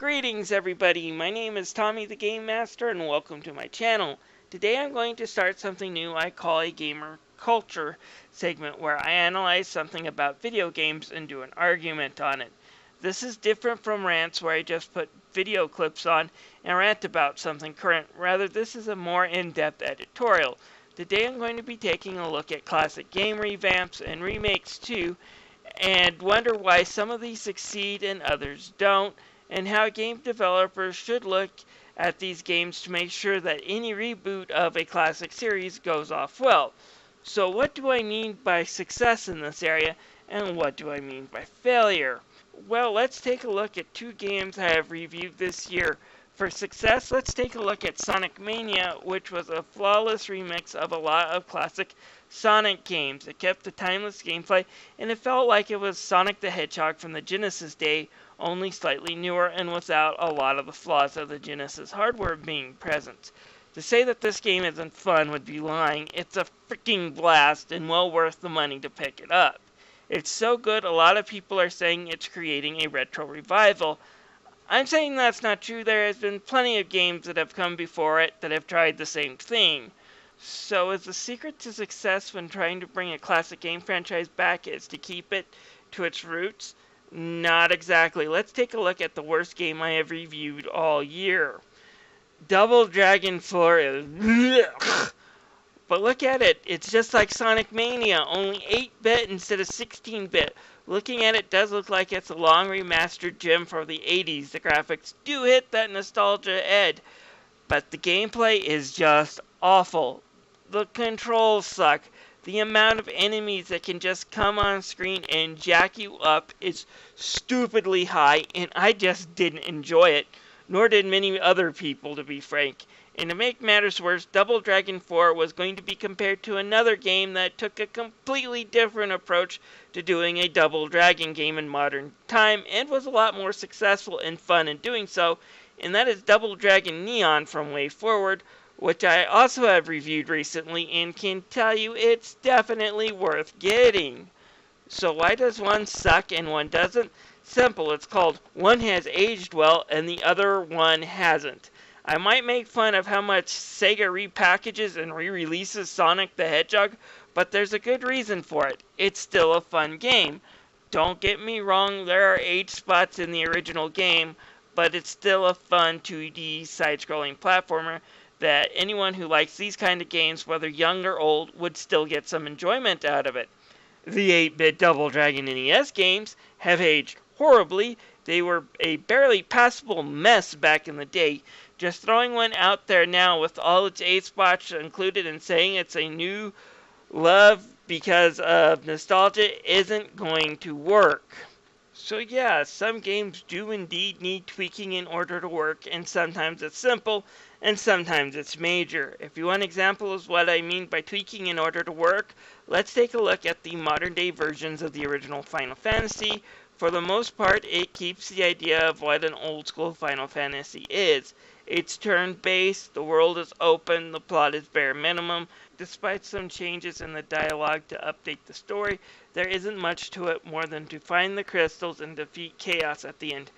Greetings everybody, my name is Tommy the Game Master and welcome to my channel. Today I'm going to start something new I call a gamer culture segment where I analyze something about video games and do an argument on it. This is different from rants where I just put video clips on and rant about something current. Rather, this is a more in-depth editorial. Today I'm going to be taking a look at classic game revamps and remakes too, and wonder why some of these succeed and others don't, and how game developers should look at these games to make sure that any reboot of a classic series goes off well. So what do I mean by success in this area, and what do I mean by failure? Well, let's take a look at two games I have reviewed this year. For success, let's take a look at Sonic Mania, which was a flawless remix of a lot of classic Sonic games. It kept the timeless gameplay, and it felt like it was Sonic the Hedgehog from the Genesis day, only slightly newer and without a lot of the flaws of the Genesis hardware being present. To say that this game isn't fun would be lying. It's a freaking blast and well worth the money to pick it up. It's so good a lot of people are saying it's creating a retro revival. I'm saying that's not true. There has been plenty of games that have come before it that have tried the same thing. So is the secret to success when trying to bring a classic game franchise back is to keep it to its roots? Not exactly. Let's take a look at the worst game I have reviewed all year. Double Dragon 4 is blech. But look at it. It's just like Sonic Mania, only 8-bit instead of 16-bit. Looking at it does look like it's a long remastered gem for the 80s. The graphics do hit that nostalgia edge, but the gameplay is just awful. The controls suck. The amount of enemies that can just come on screen and jack you up is stupidly high, and I just didn't enjoy it, nor did many other people, to be frank. And to make matters worse, Double Dragon 4 was going to be compared to another game that took a completely different approach to doing a Double Dragon game in modern time, and was a lot more successful and fun in doing so, and that is Double Dragon Neon from Way Forward, which I also have reviewed recently and can tell you it's definitely worth getting. So why does one suck and one doesn't? Simple, it's called one has aged well and the other one hasn't. I might make fun of how much Sega repackages and re-releases Sonic the Hedgehog, but there's a good reason for it. It's still a fun game. Don't get me wrong, there are age spots in the original game, but it's still a fun 2D side-scrolling platformer that anyone who likes these kind of games, whether young or old, would still get some enjoyment out of it. The 8-bit Double Dragon NES games have aged horribly. They were a barely passable mess back in the day. Just throwing one out there now with all its age spots included and saying it's a new love because of nostalgia isn't going to work. So yeah, some games do indeed need tweaking in order to work, and sometimes it's simple, and sometimes it's major. If you want examples of what I mean by tweaking in order to work, let's take a look at the modern day versions of the original Final Fantasy. For the most part, it keeps the idea of what an old school Final Fantasy is. It's turn-based, the world is open, the plot is bare minimum. Despite some changes in the dialogue to update the story, there isn't much to it more than to find the crystals and defeat chaos at the end.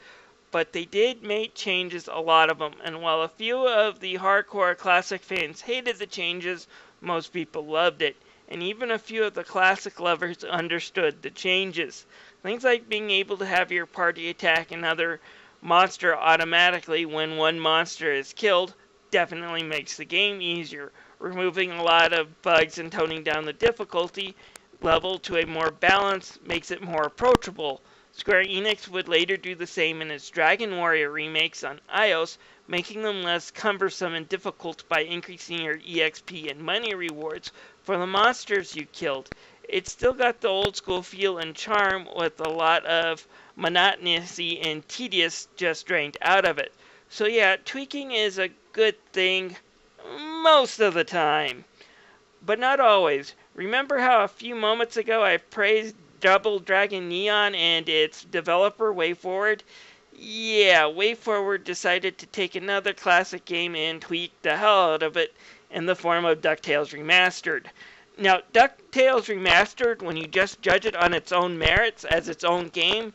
But they did make changes, a lot of them, and while a few of the hardcore classic fans hated the changes, most people loved it. And even a few of the classic lovers understood the changes. Things like being able to have your party attack another monster automatically when one monster is killed definitely makes the game easier. Removing a lot of bugs and toning down the difficulty level to a more balanced makes it more approachable. Square Enix would later do the same in its Dragon Warrior remakes on iOS, making them less cumbersome and difficult by increasing your EXP and money rewards for the monsters you killed. It's still got the old school feel and charm with a lot of monotony and tedious just drained out of it. So yeah, tweaking is a good thing most of the time, but not always. Remember how a few moments ago I praised Double Dragon Neon and its developer Way Forward? Yeah, Way Forward decided to take another classic game and tweak the hell out of it in the form of DuckTales Remastered. Now, DuckTales Remastered, when you just judge it on its own merits as its own game,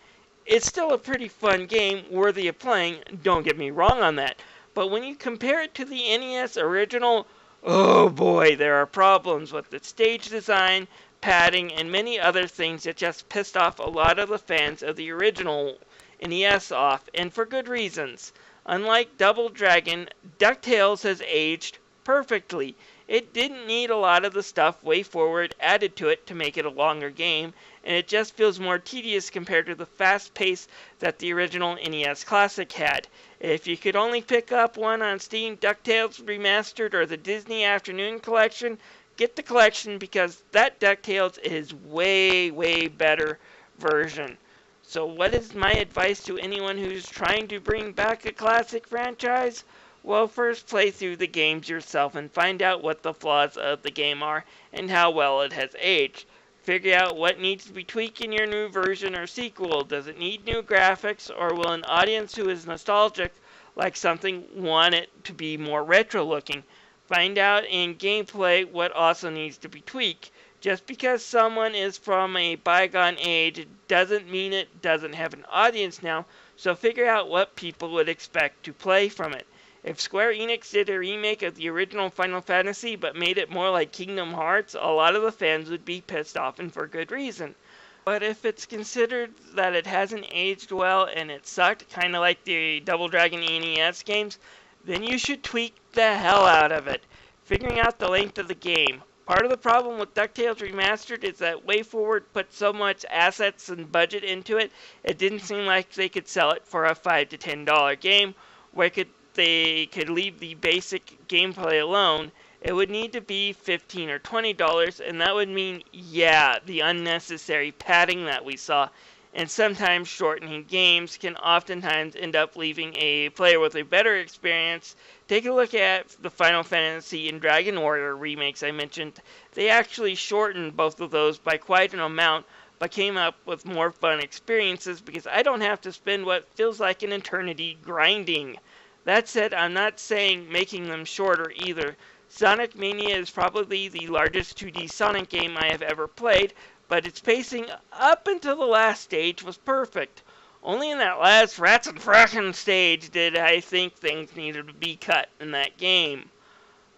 It's still a pretty fun game, worthy of playing, don't get me wrong on that. But when you compare it to the NES original, oh boy, there are problems with the stage design, padding, and many other things that just pissed off a lot of the fans of the original NES off, and for good reasons. Unlike Double Dragon, DuckTales has aged perfectly. It didn't need a lot of the stuff way forward added to it to make it a longer game, and it just feels more tedious compared to the fast pace that the original NES Classic had. If you could only pick up one on Steam, DuckTales Remastered or the Disney Afternoon Collection, get the collection because that DuckTales is way better version. So what is my advice to anyone who's trying to bring back a classic franchise? Well, first play through the games yourself and find out what the flaws of the game are and how well it has aged. Figure out what needs to be tweaked in your new version or sequel. Does it need new graphics, or will an audience who is nostalgic like something want it to be more retro looking? Find out in gameplay what also needs to be tweaked. Just because someone is from a bygone age doesn't mean it doesn't have an audience now, so figure out what people would expect to play from it. If Square Enix did a remake of the original Final Fantasy but made it more like Kingdom Hearts, a lot of the fans would be pissed off, and for good reason. But if it's considered that it hasn't aged well and it sucked, kind of like the Double Dragon NES games, then you should tweak the hell out of it, figuring out the length of the game. Part of the problem with DuckTales Remastered is that WayForward put so much assets and budget into it, it didn't seem like they could sell it for a $5 to $10 game, where they could leave the basic gameplay alone. It would need to be $15 or $20, and that would mean, yeah, the unnecessary padding that we saw. And sometimes shortening games can oftentimes end up leaving a player with a better experience. Take a look at the Final Fantasy and Dragon Warrior remakes I mentioned. They actually shortened both of those by quite an amount, but came up with more fun experiences because I don't have to spend what feels like an eternity grinding. That said, I'm not saying making them shorter either. Sonic Mania is probably the largest 2D Sonic game I have ever played, but its pacing up until the last stage was perfect. Only in that last Rats and Frackin' stage did I think things needed to be cut in that game.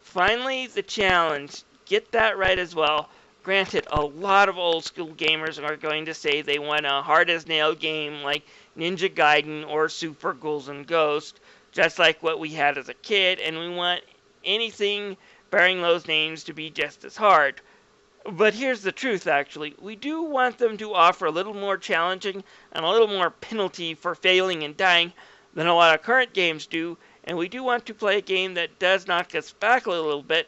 Finally, the challenge. Get that right as well. Granted, a lot of old school gamers are going to say they want a hard-as-nail game like Ninja Gaiden or Super Ghouls and Ghosts, just like what we had as a kid, and we want anything bearing those names to be just as hard. But here's the truth, actually. We do want them to offer a little more challenging and a little more penalty for failing and dying than a lot of current games do, and we do want to play a game that does knock us back a little bit.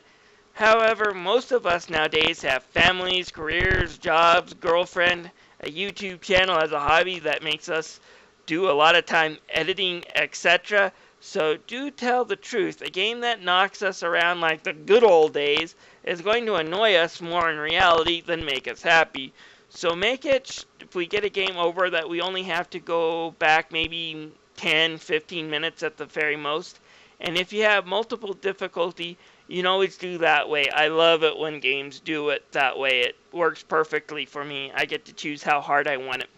However, most of us nowadays have families, careers, jobs, girlfriend, a YouTube channel as a hobby that makes us do a lot of time editing, etc. So do tell the truth. A game that knocks us around like the good old days is going to annoy us more in reality than make us happy. So make it, if we get a game over, that we only have to go back maybe 10, 15 minutes at the very most. And if you have multiple difficulty, you can always do that way. I love it when games do it that way. It works perfectly for me. I get to choose how hard I want it.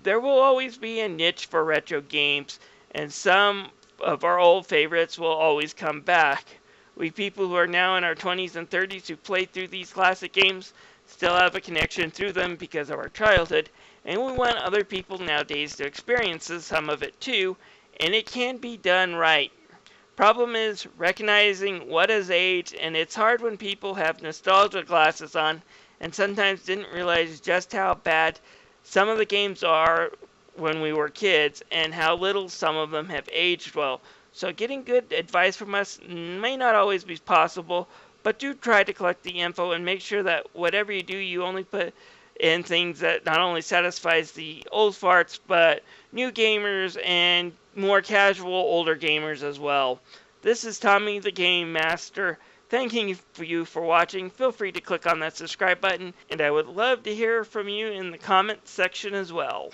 There will always be a niche for retro games, and some of our old favorites will always come back. We people who are now in our 20s and 30s who played through these classic games still have a connection through them because of our childhood, and we want other people nowadays to experience some of it too, and it can be done right. Problem is recognizing what has aged, and it's hard when people have nostalgia glasses on and sometimes didn't realize just how bad some of the games are when we were kids and how little some of them have aged well. So getting good advice from us may not always be possible, but do try to collect the info and make sure that whatever you do, you only put in things that not only satisfies the old farts, but new gamers and more casual older gamers as well. This is Tommy the Game Master, thanking you for watching. Feel free to click on that subscribe button, and I would love to hear from you in the comments section as well.